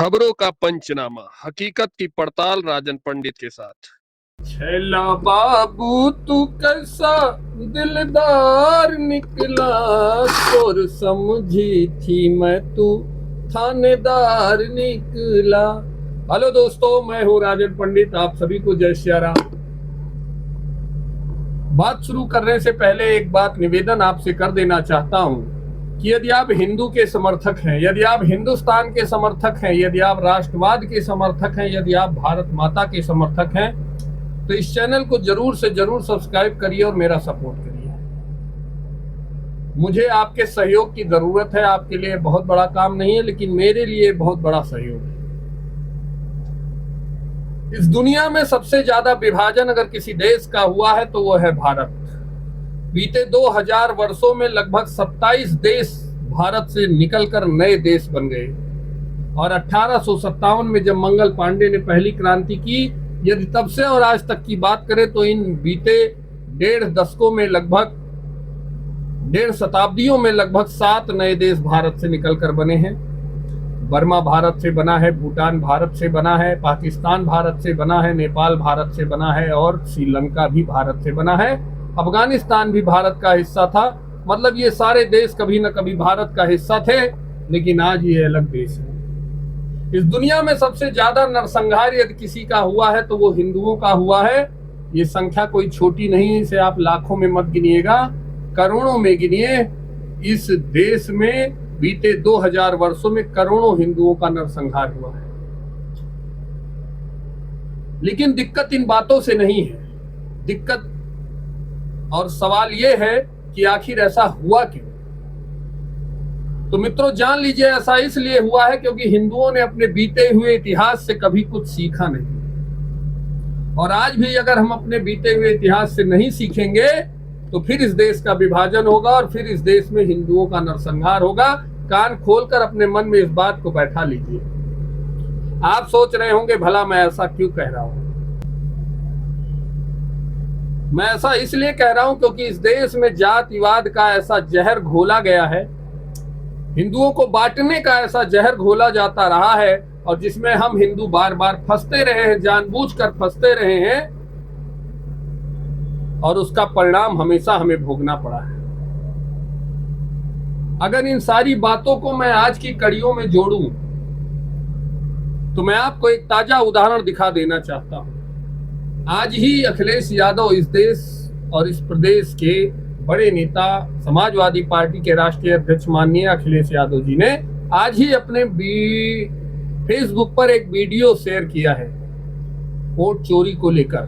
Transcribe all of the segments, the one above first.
खबरों का पंचनामा, हकीकत की पड़ताल राजन पंडित के साथ। छैला बाबू तू कैसा दिलदार निकला, चोर समझी थी मैं तू थानेदार निकला। हेलो दोस्तों, मैं हूँ राजन पंडित। आप सभी को जय श्री राम। बात शुरू करने से पहले एक बात निवेदन आपसे कर देना चाहता हूँ कि यदि आप हिंदू के समर्थक हैं, यदि आप हिंदुस्तान के समर्थक हैं, यदि आप राष्ट्रवाद के समर्थक हैं, यदि आप भारत माता के समर्थक हैं, तो इस चैनल को जरूर से जरूर सब्सक्राइब करिए और मेरा सपोर्ट करिए। मुझे आपके सहयोग की जरूरत है। आपके लिए बहुत बड़ा काम नहीं है, लेकिन मेरे लिए बहुत बड़ा सहयोग है। इस दुनिया में सबसे ज्यादा विभाजन अगर किसी देश का हुआ है तो वो है भारत। बीते 2000 वर्षों में लगभग 27 देश भारत से निकलकर नए देश बन गए। और 1857 में जब मंगल पांडे ने पहली क्रांति की, यदि तब से और आज तक की बात करें तो इन बीते 1.5 दशकों में, लगभग 1.5 शताब्दियों में लगभग 7 नए देश भारत से निकलकर बने हैं। बर्मा भारत से बना है, भूटान भारत से बना है, पाकिस्तान भारत से बना है, नेपाल भारत से बना है और श्रीलंका भी भारत से बना है। अफगानिस्तान भी भारत का हिस्सा था। मतलब ये सारे देश कभी न कभी भारत का हिस्सा थे, लेकिन आज ये अलग देश है। इस दुनिया में सबसे ज्यादा नरसंहार यदि किसी का हुआ है तो वो हिंदुओं का हुआ है। ये संख्या कोई छोटी नहीं, इसे आप लाखों में मत गिनिएगा, करोड़ों में गिनिए। इस देश में बीते 2000 वर्षों में करोड़ों हिंदुओं का नरसंहार हुआ है। लेकिन दिक्कत इन बातों से नहीं है। दिक्कत और सवाल ये है कि आखिर ऐसा हुआ क्यों। तो मित्रों, जान लीजिए, ऐसा इसलिए हुआ है क्योंकि हिंदुओं ने अपने बीते हुए इतिहास से कभी कुछ सीखा नहीं। और आज भी अगर हम अपने बीते हुए इतिहास से नहीं सीखेंगे तो फिर इस देश का विभाजन होगा और फिर इस देश में हिंदुओं का नरसंहार होगा। कान खोलकर अपने मन में इस बात को बैठा लीजिए। आप सोच रहे होंगे भला मैं ऐसा क्यों कह रहा हूं। मैं ऐसा इसलिए कह रहा हूं क्योंकि इस देश में जातिवाद का ऐसा जहर घोला गया है, हिंदुओं को बांटने का ऐसा जहर घोला जाता रहा है, और जिसमें हम हिंदू बार बार फंसते रहे हैं, जानबूझकर फंसते रहे हैं, और उसका परिणाम हमेशा हमें भोगना पड़ा है। अगर इन सारी बातों को मैं आज की कड़ियों में जोड़ूं तो मैं आपको एक ताजा उदाहरण दिखा देना चाहता हूं। आज ही अखिलेश यादव, इस देश और इस प्रदेश के बड़े नेता, समाजवादी पार्टी के राष्ट्रीय अध्यक्ष माननीय अखिलेश यादव जी ने आज ही अपने फेसबुक पर एक वीडियो शेयर किया है वोट चोरी को लेकर।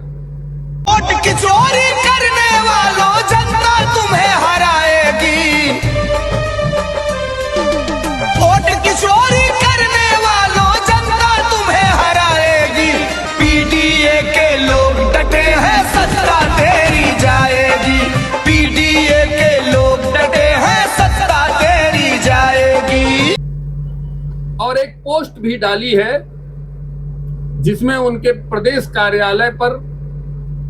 वोट की चोरी करने वालों, जनता तुम्हें हराएगी। वोट की चोरी करने वालों, जनता तुम्हें हराएगी। पीडीए के लोग डटे हैं, सत्ता तेरी जाएगी। पीडीए के लोग डटे हैं, सत्ता तेरी जाएगी। और एक पोस्ट भी डाली है जिसमें उनके प्रदेश कार्यालय पर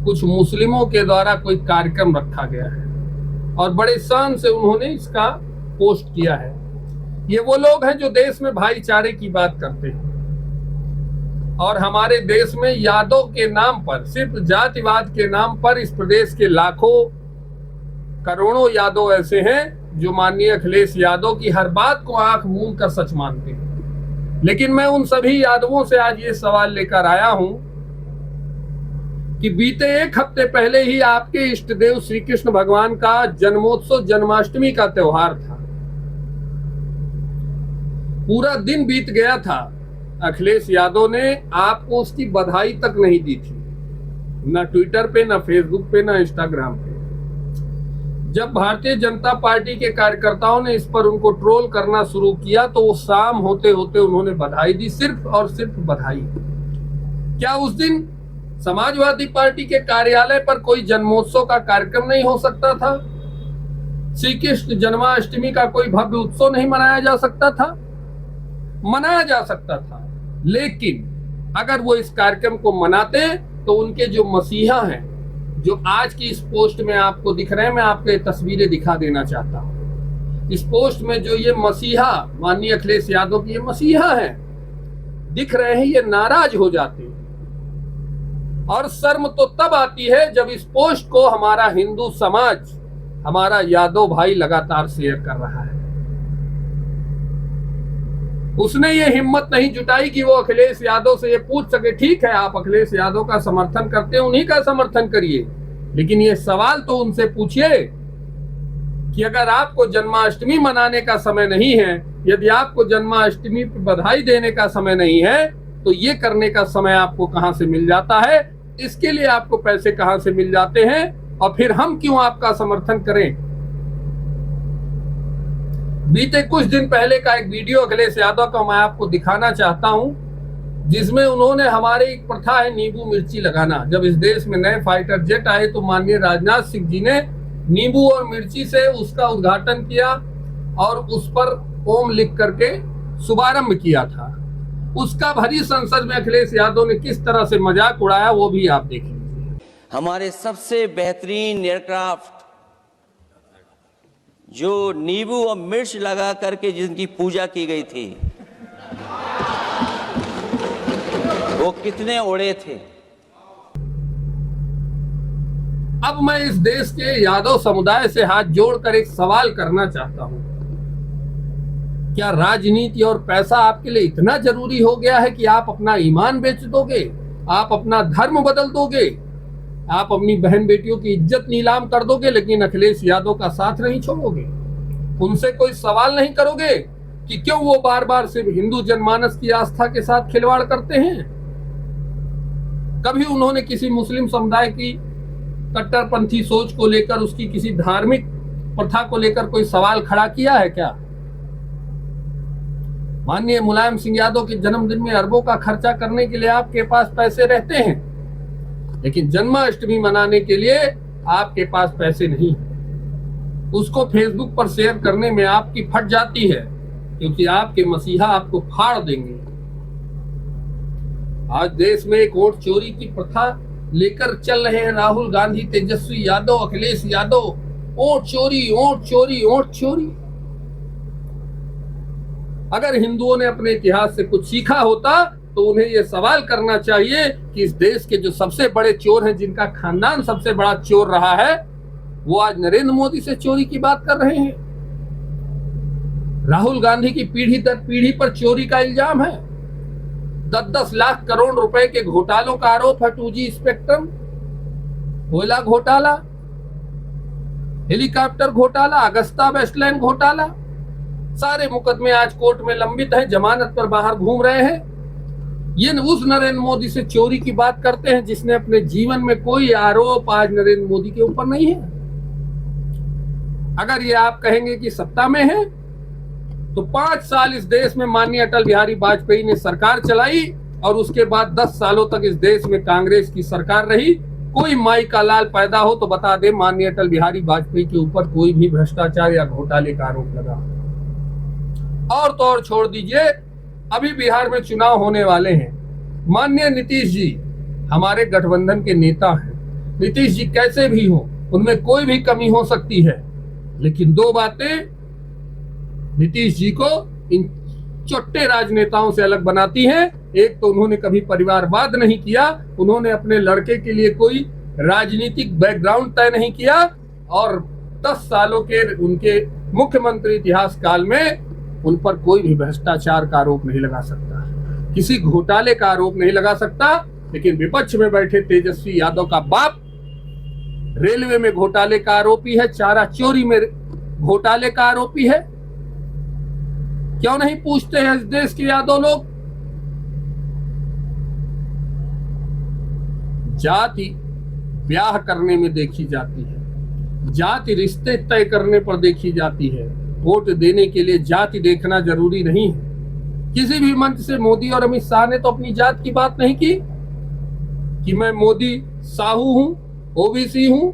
कुछ मुस्लिमों के द्वारा कोई कार्यक्रम रखा गया है और बड़े शान से उन्होंने इसका पोस्ट किया है। ये वो लोग हैं जो देश में भाईचारे की बात करते हैं, और हमारे देश में यादव के नाम पर, सिर्फ जातिवाद के नाम पर, इस प्रदेश के लाखों करोड़ों यादव ऐसे हैं जो माननीय अखिलेश यादव की हर बात को आंख मूंद कर सच मानते हैं। लेकिन मैं उन सभी यादवों से आज ये सवाल लेकर आया हूं कि बीते एक हफ्ते पहले ही आपके इष्ट देव श्री कृष्ण भगवान का जन्मोत्सव, जन्माष्टमी का त्योहार था। पूरा दिन बीत गया था, अखिलेश यादव ने आपको उसकी बधाई तक नहीं दी थी, न ट्विटर पे, न फेसबुक पे, न इंस्टाग्राम पे। जब भारतीय जनता पार्टी के कार्यकर्ताओं ने इस पर उनको ट्रोल करना शुरू किया तो वो शाम होते होते उन्होंने बधाई दी, सिर्फ और सिर्फ बधाई। क्या उस दिन समाजवादी पार्टी के कार्यालय पर कोई जन्मोत्सव का कार्यक्रम नहीं हो सकता था? श्री कृष्ण जन्माष्टमी का कोई भव्य उत्सव नहीं मनाया जा सकता था? मनाया जा सकता था, लेकिन अगर वो इस कार्यक्रम को मनाते तो उनके जो मसीहा हैं, जो आज की इस पोस्ट में आपको दिख रहे हैं, मैं आपको ये तस्वीरें दिखा देना चाहता हूं। इस पोस्ट में जो ये मसीहा, माननीय अखिलेश यादव की ये मसीहा है, दिख रहे हैं, ये नाराज हो जाते हैं। और शर्म तो तब आती है जब इस पोस्ट को हमारा हिंदू समाज, हमारा यादव भाई लगातार शेयर कर रहा है। उसने ये हिम्मत नहीं जुटाई कि वो अखिलेश यादव से ये पूछ सके, ठीक है आप अखिलेश यादव का समर्थन करते हैं, उन्हीं का समर्थन करिए, लेकिन ये सवाल तो उनसे पूछिए कि अगर आपको जन्माष्टमी मनाने का समय नहीं है, यदि आपको जन्माष्टमी पर बधाई देने का समय नहीं है, तो ये करने का समय आपको कहां से मिल जाता है, इसके लिए आपको पैसे कहां से मिल जाते हैं, और फिर हम क्यों आपका समर्थन करें। बीते कुछ दिन पहले का एक वीडियो अखिलेश यादव का मैं आपको दिखाना चाहता हूं, जिसमें उन्होंने हमारे एक प्रथा है नींबू मिर्ची लगाना। जब इस देश में नए फाइटर जेट आए तो माननीय राजनाथ सिंह जी ने नींबू और मिर्ची से उसका उद्घाटन किया और उस पर ओम लिख करके शुभारंभ किया था। उसका भरी संसद में अखिलेश यादव ने किस तरह से मजाक उड़ाया वो भी आप देख लीजिए। हमारे सबसे बेहतरीन एयरक्राफ्ट जो नींबू और मिर्च लगा करके जिनकी पूजा की गई थी, वो कितने उड़े थे। अब मैं इस देश के यादव समुदाय से हाथ जोड़कर एक सवाल करना चाहता हूं, क्या राजनीति और पैसा आपके लिए इतना जरूरी हो गया है कि आप अपना ईमान बेच दोगे, आप अपना धर्म बदल दोगे, आप अपनी बहन बेटियों की इज्जत नीलाम कर दोगे, लेकिन अखिलेश यादव का साथ नहीं छोड़ोगे, उनसे कोई सवाल नहीं करोगे कि क्यों वो बार बार सिर्फ हिंदू जनमानस की आस्था के साथ खिलवाड़ करते हैं। कभी उन्होंने किसी मुस्लिम समुदाय की कट्टरपंथी सोच को लेकर, उसकी किसी धार्मिक प्रथा को लेकर कोई सवाल खड़ा किया है क्या। माननीय मुलायम सिंह यादव के जन्मदिन में अरबों का खर्चा करने के लिए आपके पास पैसे रहते हैं, लेकिन जन्माष्टमी मनाने के लिए आपके पास पैसे नहीं। उसको फेसबुक पर शेयर करने में आपकी फट जाती है, क्योंकि आपके मसीहा आपको फाड़ देंगे। आज देश में एक वोट चोरी की प्रथा लेकर चल रहे हैं राहुल गांधी, तेजस्वी यादव, अखिलेश यादव। वोट चोरी, वोट चोरी, वोट चोरी। अगर हिंदुओं ने अपने इतिहास से कुछ सीखा होता तो उन्हें यह सवाल करना चाहिए कि इस देश के जो सबसे बड़े चोर हैं, जिनका खानदान सबसे बड़ा चोर रहा है, वो आज नरेंद्र मोदी से चोरी की बात कर रहे हैं। राहुल गांधी की पीढ़ी दर पीढ़ी पर चोरी का इल्जाम है। 10-10 लाख करोड़ रुपए के घोटालों का आरोप है। 2G स्पेक्ट्रम, कोयला घोटाला, हेलीकॉप्टर घोटाला, अगस्ता वेस्टलैंड घोटाला, सारे मुकदमे आज कोर्ट में लंबित हैं, जमानत पर बाहर घूम रहे हैं। ये उस नरेंद्र मोदी से चोरी की बात करते हैं जिसने अपने जीवन में कोई आरोप आज नरेंद्र मोदी के ऊपर नहीं है। अगर ये आप कहेंगे कि सत्ता में है, तो 5 साल इस देश में माननीय अटल बिहारी वाजपेयी ने सरकार चलाई और उसके बाद 10 सालों तक इस देश में कांग्रेस की सरकार रही। कोई माई का लाल पैदा हो तो बता दे माननीय अटल बिहारी वाजपेयी के ऊपर कोई भी भ्रष्टाचार या घोटाले का आरोप लगा। और तो और छोड़ दीजिए, अभी बिहार में चुनाव होने वाले हैं। माननीय नीतीश जी हमारे गठबंधन के नेता हैं। नीतीश जी कैसे भी हो, उनमें कोई भी कमी हो सकती है, लेकिन 2 बातें नीतीश जी को इन चोट्टे राजनेताओं से अलग बनाती हैं। एक तो उन्होंने कभी परिवारवाद नहीं किया, उन्होंने अपने लड़के के लिए कोई राजनीतिक बैकग्राउंड तय नहीं किया, और 10 सालों के उनके मुख्यमंत्री इतिहास काल में उन पर कोई भी भ्रष्टाचार का आरोप नहीं लगा सकता, किसी घोटाले का आरोप नहीं लगा सकता। लेकिन विपक्ष में बैठे तेजस्वी यादव का बाप रेलवे में घोटाले का आरोपी है, चारा चोरी में घोटाले का आरोपी है। क्यों नहीं पूछते हैं इस देश के यादव लोग? जाति ब्याह करने में देखी जाती है, जाति रिश्ते तय करने पर देखी जाती है। वोट देने के लिए जाति देखना जरूरी नहीं है। किसी भी मंच से मोदी और अमित शाह ने तो अपनी जात की बात नहीं की कि मैं मोदी साहू हूं, ओबीसी हूं।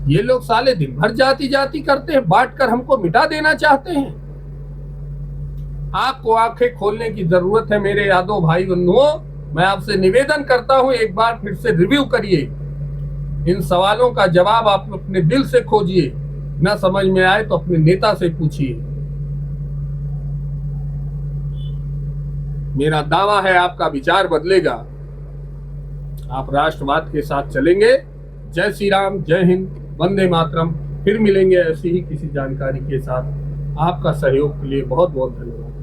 ये लोग साले दिन भर जाति जाति करते हैं, बांट कर हमको मिटा देना चाहते हैं। आपको आंखें खोलने की जरूरत है मेरे यादव भाई बंधुओं। मैं आपसे निवेदन करता हूं, एक बार फिर से रिव्यू करिए, इन सवालों का जवाब आप अपने दिल से खोजिए, न समझ में आए तो अपने नेता से पूछिए। मेरा दावा है आपका विचार बदलेगा, आप राष्ट्रवाद के साथ चलेंगे। जय श्री राम, जय हिंद, वंदे मातरम। फिर मिलेंगे ऐसी ही किसी जानकारी के साथ। आपका सहयोग के लिए बहुत बहुत धन्यवाद।